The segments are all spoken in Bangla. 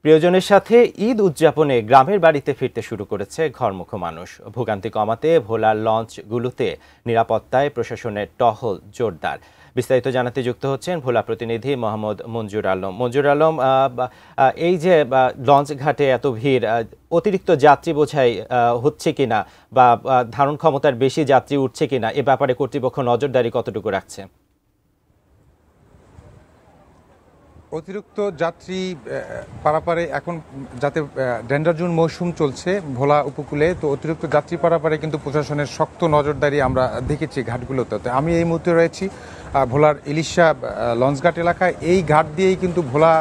প্রিয়জনের সাথে ঈদ উদযাপনে গ্রামের বাড়িতে ফিরতে শুরু করেছে ঘরমুখো মানুষ। ভোগান্তি কমাতে ভোলার লঞ্চগুলোতে নিরাপত্তায় প্রশাসনের টহল জোরদার। বিস্তারিত জানাতে যুক্ত হচ্ছেন ভোলা প্রতিনিধি মোহাম্মদ মঞ্জুর আলম। এই যে লঞ্চ ঘাটে এত ভিড়, অতিরিক্ত যাত্রী বোঝাই হচ্ছে কিনা বা ধারণ ক্ষমতার বেশি যাত্রী উঠছে কিনা, এ ব্যাপারে কর্তৃপক্ষ নজরদারি কতটুকু রাখছে? অতিরিক্ত যাত্রী পারাপারে এখন যাতে ডেন্ডার জুন মৌসুম চলছে ভোলা উপকূলে, তো অতিরিক্ত যাত্রী পারাপারে কিন্তু প্রশাসনের শক্ত নজরদারি আমরা দেখেছি ঘাটগুলোতে। তো আমি এই মুহূর্তে রয়েছি ভোলার ইলিশা লঞ্চঘাট এলাকায়। এই ঘাট দিয়েই কিন্তু ভোলা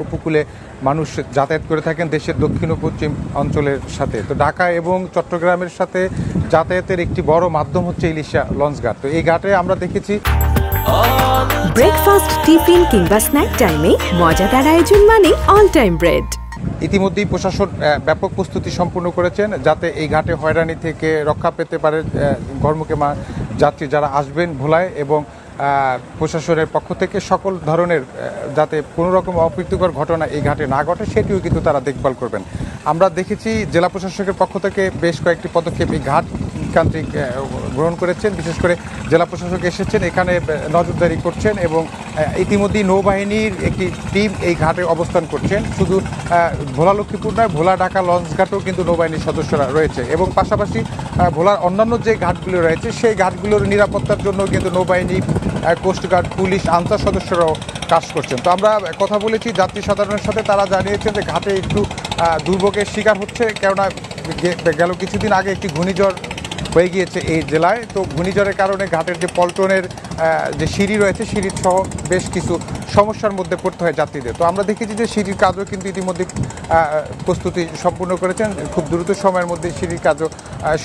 উপকূলে মানুষ যাতায়াত করে থাকেন দেশের দক্ষিণ ও পশ্চিম অঞ্চলের সাথে। তো ঢাকা এবং চট্টগ্রামের সাথে যাতায়াতের একটি বড় মাধ্যম হচ্ছে ইলিশা লঞ্চঘাট। তো এই ঘাটে আমরা দেখেছি ব্রেকফাস্ট, টিফিন কিংবা স্ন্যাক টাইমে মজাদার আয়োজন মানে অল টাইম ব্রেড। ইতিমধ্যেই প্রশাসন ব্যাপক প্রস্তুতি সম্পূর্ণ করেছেন যাতে এই ঘাটে হয়রানি থেকে রক্ষা পেতে পারে ঘরমুখী যাত্রী যারা আসবেন ভোলায়, এবং প্রশাসনের পক্ষ থেকে সকল ধরনের যাতে কোনো রকম অপ্রীতিকর ঘটনা এই ঘাটে না ঘটে সেটিও কিন্তু তারা দেখভাল করবেন। আমরা দেখেছি জেলা প্রশাসকের পক্ষ থেকে বেশ কয়েকটি পদক্ষেপ এই ঘাট কেন্দ্রিক গ্রহণ করেছেন। বিশেষ করে জেলা প্রশাসক এসেছেন, এখানে নজরদারি করছেন, এবং ইতিমধ্যেই নৌবাহিনীর একটি টিম এই ঘাটে অবস্থান করছেন। শুধু ভোলা লক্ষ্মীপুর নয়, ভোলা ঢাকা লঞ্চঘাটেও কিন্তু নৌবাহিনীর সদস্যরা রয়েছে, এবং পাশাপাশি ভোলার অন্যান্য যে ঘাটগুলো রয়েছে সেই ঘাটগুলোর নিরাপত্তার জন্য কিন্তু নৌবাহিনী, কোস্টগার্ড, পুলিশ, আনসার সদস্যরাও কাজ করছেন। তো আমরা কথা বলেছি যাত্রী সাধারণের সাথে, তারা জানিয়েছেন যে ঘাটে একটু দুর্ভোগের শিকার হচ্ছে, কেননা গেল কিছুদিন আগে একটি ঘূর্ণিঝড় হয়ে গিয়েছে এই জেলায়। তো ঘূর্ণিঝড়ের কারণে ঘাটের যে পল্টনের যে সিঁড়ি রয়েছে, সিঁড়ির সহ বেশ কিছু সমস্যার মধ্যে পড়তে হয় যাত্রীদের। তো আমরা দেখেছি যে সিঁড়ির কাজও কিন্তু ইতিমধ্যে প্রস্তুতি সম্পূর্ণ করেছেন, খুব দ্রুত সময়ের মধ্যে সিঁড়ির কাজও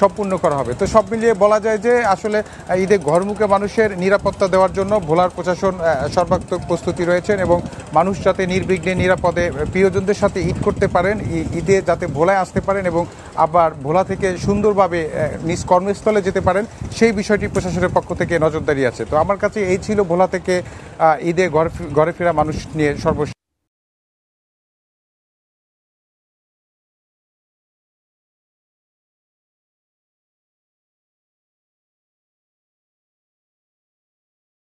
সম্পূর্ণ করা হবে। তো সব মিলিয়ে বলা যায় যে আসলে ঈদে ঘরমুখে মানুষের নিরাপত্তা দেওয়ার জন্য ভোলার প্রশাসন সর্বাত্মক প্রস্তুতি রয়েছেন, এবং মানুষ যাতে নির্বিঘ্নে নিরাপদে প্রিয়জনদের সাথে ঈদ করতে পারেন, ঈদে যাতে ভোলায় আসতে পারেন এবং আবার ভোলা থেকে সুন্দরভাবে নিজ কর্মস্থলে যেতে পারেন, সেই বিষয়টি প্রশাসনের পক্ষ থেকে নজরদারি আছে। তো আমার কাছে এই ছিল ভোলা থেকে ঈদে ঘরে ফেরা মানুষ নিয়ে সর্বশেষ